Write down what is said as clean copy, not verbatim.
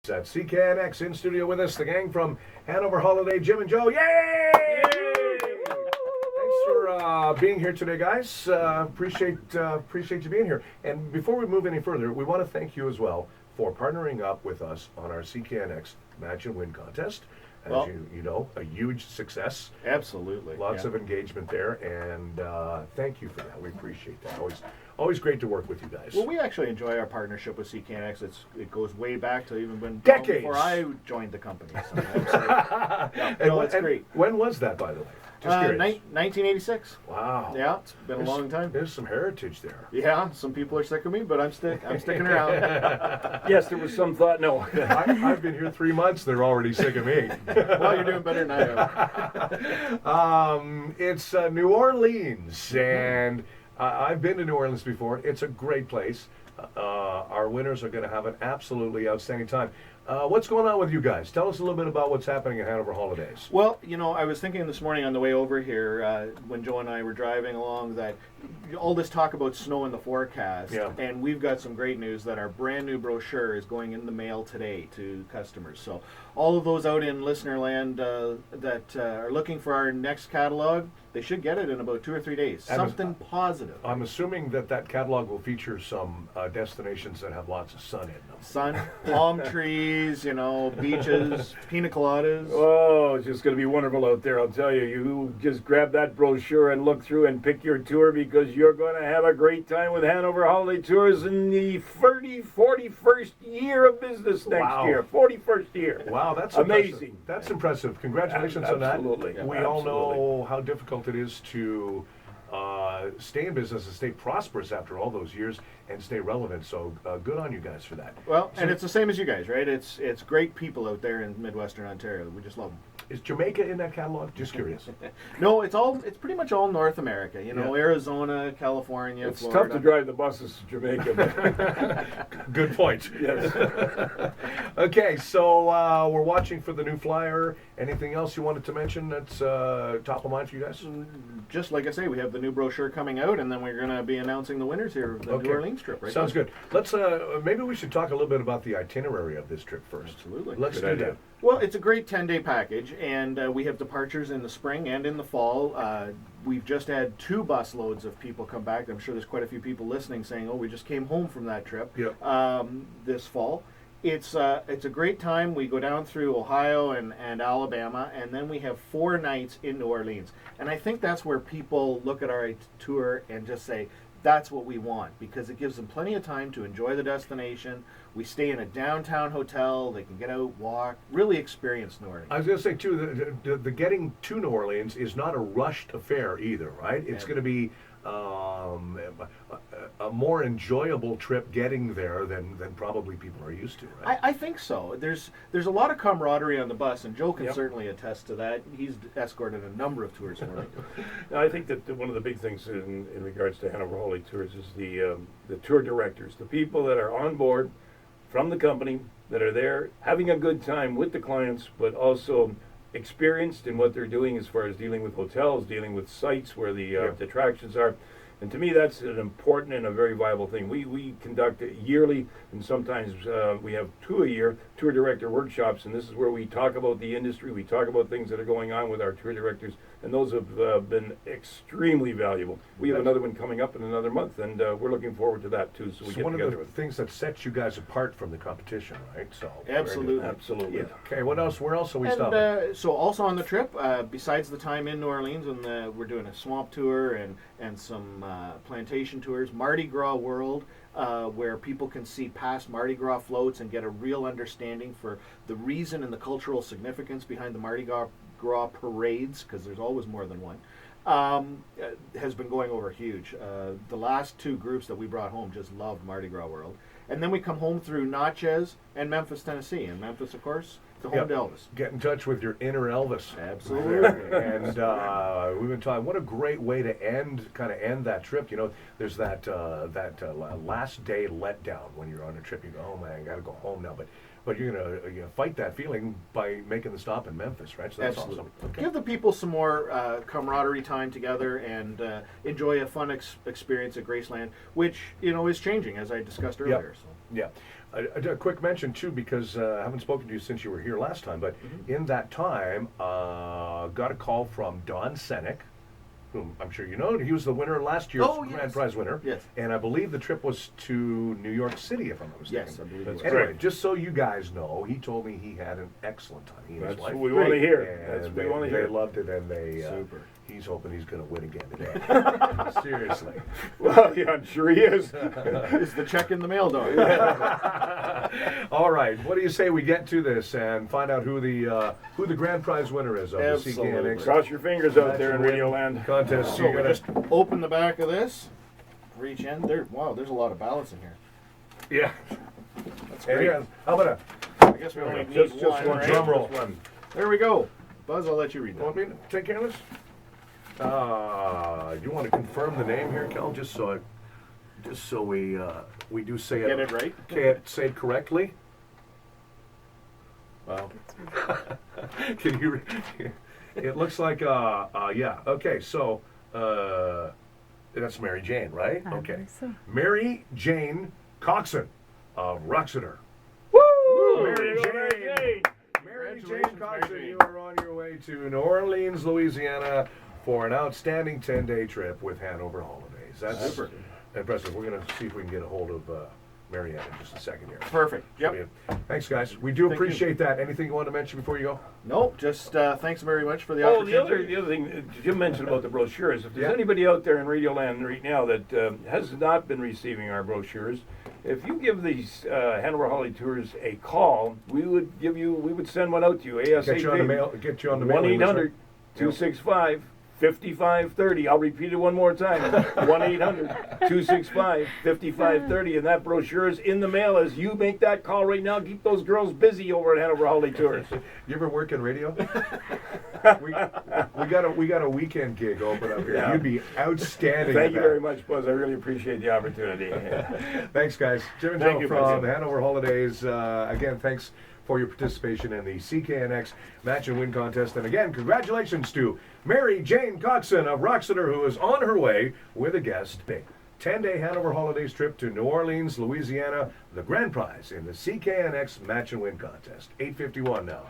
At CKNX in studio with us, the gang from Hanover Holiday, Jim and Joe. Yay! Thanks for being here today, guys. Appreciate you being here. And before we move any further, we want to thank you as well for partnering up with us on our CKNX Match and Win contest. As you know, a huge success. Absolutely. Lots of engagement there, and thank you for that. We appreciate that. Always great to work with you guys. Well, we actually enjoy our partnership with CKNX. It goes way back to even when decades before I joined the company. So it's great. When was that, by the way? Just curious. 1986. Wow. Yeah, it's been a long time. There's some heritage there. Yeah, some people are sick of me, but I'm sticking around. Yes, there was some thought. No, I've been here 3 months. They're already sick of me. Well, you're doing better than I am. It's New Orleans, and I've been to New Orleans before. It's a great place. Our winners are going to have an absolutely outstanding time. What's going on with you guys? Tell us a little bit about what's happening at Hanover Holidays. Well, I was thinking this morning on the way over here when Joe and I were driving along that all this talk about snow in the forecast, and we've got some great news that our brand new brochure is going in the mail today to customers. So all of those out in listener land that are looking for our next catalog, they should get it in about 2 or 3 days. Something positive. I'm assuming that catalog will feature some destinations that have lots of sun in them. Sun, palm trees, beaches, pina coladas. oh, it's just going to be wonderful out there. I'll tell you. You just grab that brochure and look through and pick your tour because you're going to have a great time with Hanover Holiday Tours in the 41st year of business next year. 41st year. Wow, that's amazing. Impressive. That's impressive. Congratulations on that. Absolutely. We all know how difficult it is to stay in business and stay prosperous after all those years and stay relevant. So good on you guys for that. Well, and it's the same as you guys, right? It's great people out there in Midwestern Ontario. We just love them. Is Jamaica in that catalog? Just curious. No, it's pretty much all North America. Arizona, California, it's Florida. tough to drive the buses to Jamaica. Good point. Yes. Okay, so we're watching for the new flyer. Anything else you wanted to mention that's top of mind for you guys? Just like I say, we have the new brochure coming out, and then we're going to be announcing the winners here of the New Orleans trip. Right? Sounds good. Let's maybe we should talk a little bit about the itinerary of this trip first. Absolutely. Let's do that. Well, it's a great 10-day package, and we have departures in the spring and in the fall. We've just had 2 bus loads of people come back. I'm sure there's quite a few people listening saying, "Oh, we just came home from that trip." This fall. It's a great time. We go down through Ohio and Alabama, and then we have 4 nights in New Orleans. And I think that's where people look at our tour and just say, that's what we want, because it gives them plenty of time to enjoy the destination. We stay in a downtown hotel. They can get out, walk, really experience New Orleans. I was going to say, too, the getting to New Orleans is not a rushed affair either, right? It's going to be a more enjoyable trip getting there than probably people are used to, right? I think so. There's a lot of camaraderie on the bus, and Joe can certainly attest to that. He's escorted a number of tours for me. I think that one of the big things in regards to Hanover Holiday Tours is the tour directors, the people that are on board from the company, that are there having a good time with the clients, but also experienced in what they're doing as far as dealing with hotels, dealing with sites where the attractions are. And to me, that's an important and a very viable thing. We conduct yearly, and sometimes we have 2 a year, tour director workshops, and this is where we talk about the industry, we talk about things that are going on with our tour directors, and those have been extremely valuable. We have another one coming up in another month, and we're looking forward to that too. So we get one together of the things that sets you guys apart from the competition, right? So Absolutely. Absolutely. Yeah. Okay, what else? Where else are we stopping? So also on the trip, besides the time in New Orleans, and we're doing a swamp tour and some plantation tours, Mardi Gras World, where people can see past Mardi Gras floats and get a real understanding for the reason and the cultural significance behind the Mardi Gras parades, because there's always more than one, has been going over huge. The last 2 groups that we brought home just loved Mardi Gras World. And then we come home through Natchez and Memphis, Tennessee. And Memphis, of course, the home to Elvis. Get in touch with your inner Elvis. Absolutely. And we've been talking, what a great way to end that trip. There's that last day letdown when you're on a trip. You go, oh man, I got to go home now. But you're gonna fight that feeling by making the stop in Memphis, right? So that's Absolutely. awesome. Okay. Give the people some more camaraderie time together and enjoy a fun experience at Graceland, which is changing, as I discussed earlier. So. Yeah. A quick mention too, because I haven't spoken to you since you were here last time, but in that time, got a call from Don Senek, whom I'm sure you know. He was the winner last year's grand prize winner. Yes. And I believe the trip was to New York City, if I'm not mistaken. Yes, I believe That's it was. Anyway, just so you guys know, he told me he had an excellent time. He and his That's wife. what we want to hear. And That's what we want to hear. they loved it, and they. Super. He's hoping he's going to win again today. Seriously. Well, yeah, I'm sure he is. Is the check in the mail, dog? All right. What do you say we get to this and find out who the grand prize winner is of the Absolutely. CKNX Cross your fingers out there in Radio Land. contest? So You're we gonna- just open the back of this, reach in. Wow, there's a lot of ballots in here. yeah. That's And great. here, how about I guess we only need Just one, one right? drum roll. Just one. There we go. Buzz, I'll let you read Want that. me to take care of this? You want to confirm the name here, Kel, just so we do say Get it right? say it correctly? Wow. Can you? It looks like yeah. Okay, so that's Mary Jane, right? I Okay. believe so. Mary Jane Coxon of Roxeter. Woo! Mary Jane. Mary Mary Jane Congratulations, Coxon, Mary Jane. you are on your way to New Orleans, Louisiana for an outstanding 10-day trip with Hanover Holidays. That's Super. impressive. We're going to see if we can get a hold of Marianne in just a second here. Perfect. Yep. Thanks, guys. We do Thank you. appreciate that. Anything you want to mention before you go? Nope. Just thanks very much for the Oh, opportunity. the other thing Jim mentioned about the brochures. If there's Yeah. anybody out there in Radio Land right now that has not been receiving our brochures, if you give these Hanover Holiday Tours a call, we would send one out to you ASAP. Get you on the mail. Get you on the mail. 1-800-265-5530. I'll repeat it one more time. 1-800-265-5530. And that brochure is in the mail as you make that call right now. Keep those girls busy over at Hanover Holiday Tours. You ever work in radio? we got a weekend gig open up here. Yeah. You'd be outstanding. Thank at you that. very much, Buzz. I really appreciate the opportunity. Thanks, guys. Jim and Thank Joe you, from Buzz. Hanover Holidays. Again, thanks for your participation in the CKNX Match and Win contest. And again, congratulations to Mary Jane Coxon of Roxeter, who is on her way with a guest. 10-day Hanover Holidays trip to New Orleans, Louisiana. The grand prize in the CKNX Match and Win contest. 8:51 now.